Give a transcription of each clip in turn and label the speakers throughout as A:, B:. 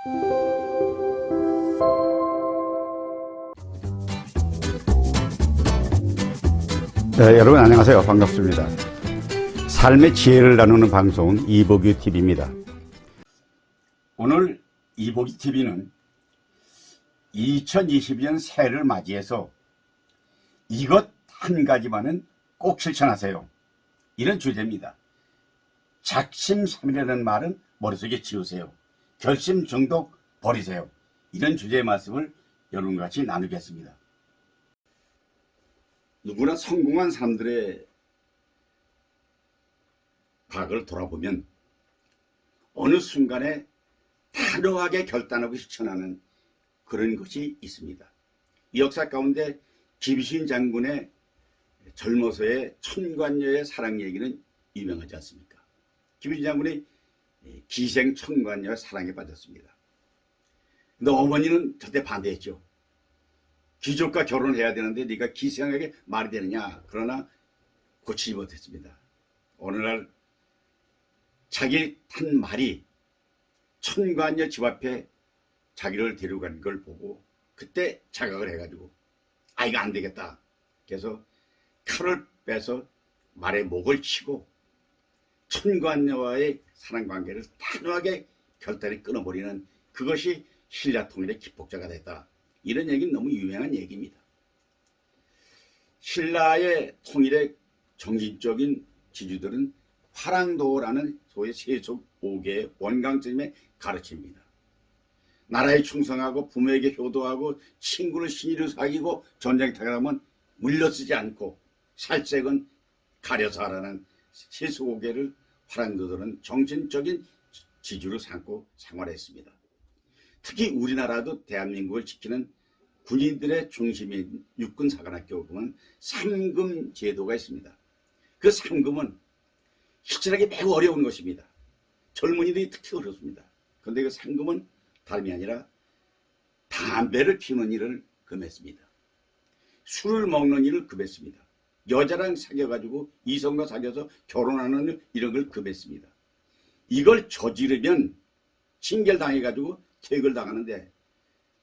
A: 네, 여러분 안녕하세요. 반갑습니다. 삶의 지혜를 나누는 방송 이보규 TV입니다. 오늘 이보규 TV는 2022년 새해를 맞이해서 이것 한 가지만은 꼭 실천하세요. 이런 주제입니다. 작심삼일이라는 말은 머릿속에 지우세요. 결심정독 버리세요. 이런 주제의 말씀을 여러분과 같이 나누겠습니다. 누구나 성공한 사람들의 과거를 돌아보면 어느 순간에 단호하게 결단하고 실천하는 그런 것이 있습니다. 이 역사 가운데 김시인 장군의 젊어서의 천관녀의 사랑 얘기는 유명하지 않습니까? 김시인 장군이 기생 천관녀의 사랑에 빠졌습니다. 근데 어머니는 절대 반대했죠. 귀족과 결혼해야 되는데 네가 기생에게 말이 되느냐. 그러나 고치지 못했습니다. 어느 날 자기 탄 말이 천관녀 집 앞에 자기를 데려간 걸 보고 그때 자각을 해가지고 아 이거 안 되겠다. 그래서 칼을 빼서 말의 목을 치고 천관녀와의 사랑관계를 단호하게 결단에 끊어버리는 그것이 신라 통일의 기폭제가 됐다. 이런 얘기는 너무 유명한 얘기입니다. 신라의 통일의 정신적인 지주들은 화랑도라는 소위 세속 5개의 원강점의 가르침입니다. 나라에 충성하고 부모에게 효도하고 친구를 신의로 사귀고 전쟁터에 가면 물려쓰지 않고 살색은 가려서 하라는 세속 5개를 화랑도들은 정신적인 지주로 삼고 생활했습니다. 특히 우리나라도 대한민국을 지키는 군인들의 중심인 육군사관학교 보면 상금 제도가 있습니다. 그 상금은 실천하기 매우 어려운 것입니다. 젊은이들이 특히 어렵습니다. 그런데 그 상금은 다름이 아니라 담배를 피우는 일을 금했습니다. 술을 먹는 일을 금했습니다. 여자랑 사귀어가지고 이성과 사귀어서 결혼하는 일 이런 걸 금했습니다. 이걸 저지르면 징계당해가지고 퇴직을 당하는데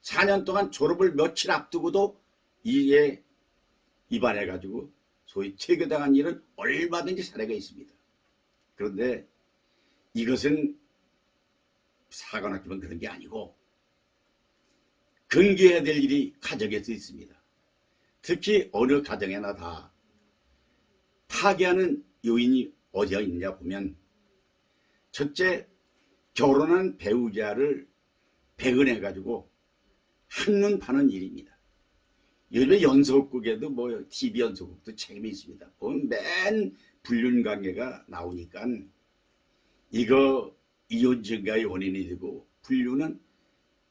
A: 4년 동안 졸업을 며칠 앞두고도 이에 위반해가지고 소위 퇴교당한 일은 얼마든지 사례가 있습니다. 그런데 이것은 사관학교만 그런 게 아니고 근기해야 될 일이 가정에서 있습니다. 특히 어느 가정에나 다 파괴하는 요인이 어디가 있냐 보면 첫째, 결혼한 배우자를 배은해가지고 한눈 파는 일입니다. 요즘에 연속극에도 뭐 TV 연속극도 책임이 있습니다. 보면 맨 불륜관계가 나오니까 이거 이혼 증가의 원인이 되고 불륜은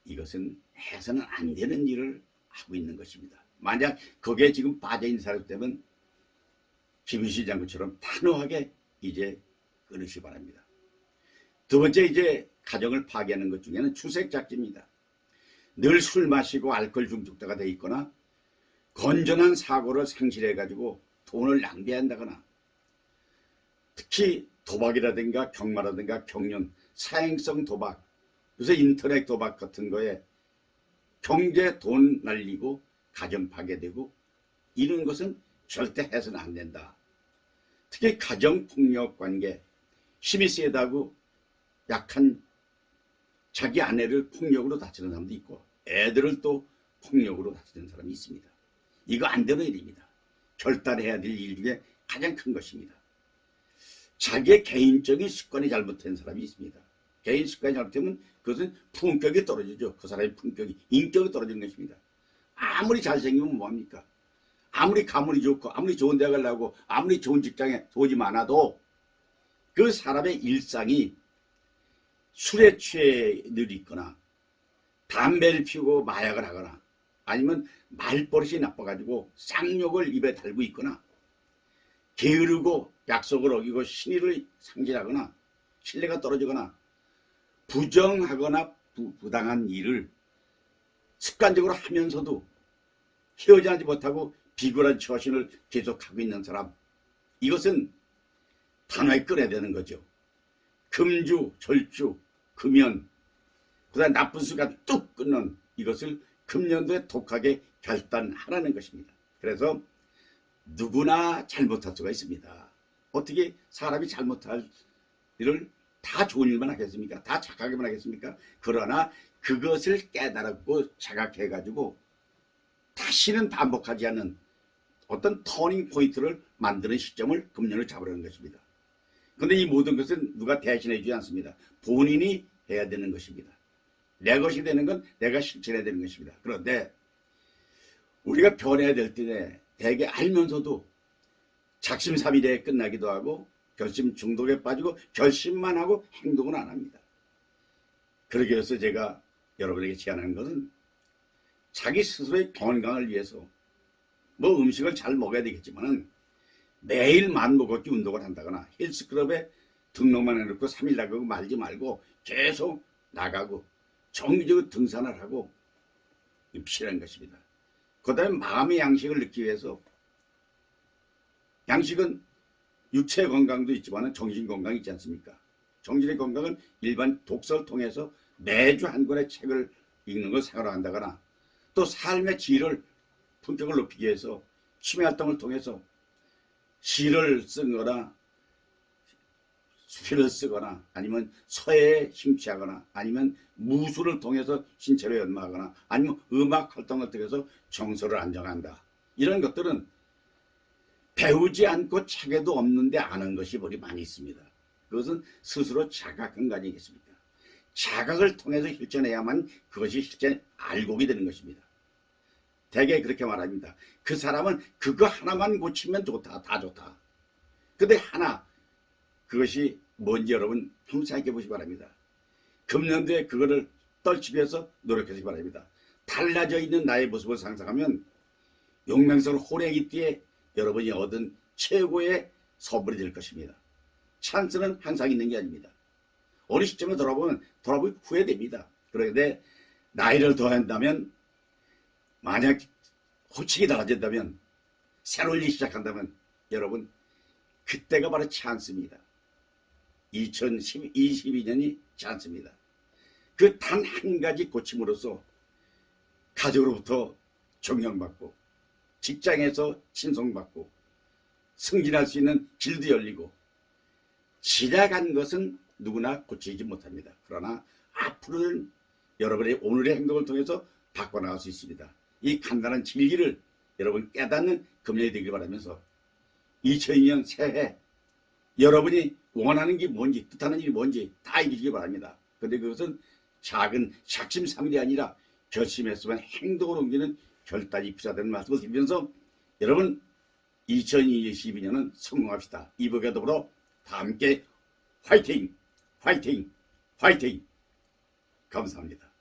A: 이것은 해서는 안 되는 일을 하고 있는 것입니다. 만약 거기에 지금 빠져있는 사람 때문에 김시인 장군처럼 단호하게 이제 끊으시기 바랍니다. 두 번째 이제 가정을 파괴하는 것 중에는 추색작지입니다. 늘 술 마시고 알코올 중독자가 돼 있거나 건전한 사고를 상실해가지고 돈을 낭비한다거나 특히 도박이라든가 경마라든가 경륜, 사행성 도박, 요새 인터넷 도박 같은 거에 경제 돈 날리고 가정 파괴되고 이런 것은 절대 해서는 안 된다. 특히 가정폭력 관계, 힘이 세다고 약한 자기 아내를 폭력으로 다치는 사람도 있고 애들을 또 폭력으로 다치는 사람이 있습니다. 이거 안 되는 일입니다. 결단해야 될 일 중에 가장 큰 것입니다. 자기의 개인적인 습관이 잘못된 사람이 있습니다. 개인 습관이 잘못되면 그것은 품격이 떨어지죠. 그 사람의 품격이, 인격이 떨어지는 것입니다. 아무리 잘생기면 뭐합니까? 아무리 가문이 좋고 아무리 좋은 데 가려고 아무리 좋은 직장에 돈이 많아도 그 사람의 일상이 술에 취해 늘 있거나 담배를 피우고 마약을 하거나 아니면 말버릇이 나빠가지고 쌍욕을 입에 달고 있거나 게으르고 약속을 어기고 신의를 상실하거나 신뢰가 떨어지거나 부정하거나 부당한 일을 습관적으로 하면서도 헤어지지 못하고 비굴한 처신을 계속하고 있는 사람, 이것은 단호히 끊어야 되는 거죠. 금주, 절주, 금연, 그다음 나쁜 습관 뚝 끊는 이것을 금년도에 독하게 결단하라는 것입니다. 그래서 누구나 잘못할 수가 있습니다. 어떻게 사람이 잘못할 일을 다 좋은 일만 하겠습니까? 다 착하게만 하겠습니까? 그러나 그것을 깨달았고 자각해가지고 다시는 반복하지 않는 어떤 터닝 포인트를 만드는 시점을 금년을 잡으려는 것입니다. 그런데 이 모든 것은 누가 대신해 주지 않습니다. 본인이 해야 되는 것입니다. 내 것이 되는 건 내가 실천해야 되는 것입니다. 그런데 우리가 변해야 될 때 대개 알면서도 작심삼일에 끝나기도 하고 결심 중독에 빠지고 결심만 하고 행동은 안 합니다. 그러기 위해서 제가 여러분에게 제안하는 것은 자기 스스로의 건강을 위해서 뭐 음식을 잘 먹어야 되겠지만 매일 만보 걷기 운동을 한다거나 헬스클럽에 등록만 해놓고 3일 나가고 말지 말고 계속 나가고 정기적으로 등산을 하고 필요한 것입니다. 그 다음에 마음의 양식을 넣기 위해서 양식은 육체 건강도 있지만 정신 건강이 있지 않습니까? 정신의 건강은 일반 독서를 통해서 매주 한 권의 책을 읽는 걸 생활한다거나 또 삶의 질을 품격을 높이기 위해서 취미 활동을 통해서 시를 쓰거나 수필을 쓰거나 아니면 서예에 심취하거나 아니면 무술을 통해서 신체를 연마하거나 아니면 음악 활동을 통해서 정서를 안정한다. 이런 것들은 배우지 않고 책에도 없는데 아는 것이 머리 많이 있습니다. 그것은 스스로 자각한 거 아니겠습니까? 자각을 통해서 실천해야만 그것이 실제 알곡이 되는 것입니다. 대개 그렇게 말합니다. 그 사람은 그거 하나만 고치면 좋다. 다 좋다. 근데 하나 그것이 뭔지 여러분 한번 생각해 보시기 바랍니다. 금년도에 그거를 떨치기 위해서 노력하시기 바랍니다. 달라져 있는 나의 모습을 상상하면 용맹스러운 호랭이띠에 여러분이 얻은 최고의 선물이 될 것입니다. 찬스는 항상 있는 게 아닙니다. 어느 시점에 돌아보면 후회됩니다. 그런데 나이를 더한다면 만약 호칭이 달라진다면 새로운 일이 시작한다면 여러분 그때가 바로 찬스입니다. 2022년이 찬스입니다. 그 단 한 가지 고침으로써 가족으로부터 존경받고 직장에서 칭송받고 승진할 수 있는 길도 열리고 지나간 것은 누구나 고치지 못합니다. 그러나 앞으로는 여러분의 오늘의 행동을 통해서 바꿔나갈 수 있습니다. 이 간단한 진리를 여러분 깨닫는 금년이 되길 바라면서 2002년 새해 여러분이 원하는 게 뭔지 뜻하는 일이 뭔지 다 이기시기 바랍니다. 그런데 그것은 작은 작심삼일이 아니라 결심했으면 행동으로 옮기는 결단이 필요하다는 말씀을 드리면서 여러분 2022년은 성공합시다. 이복과 더불어 다 함께 화이팅! 화이팅! 화이팅! 감사합니다.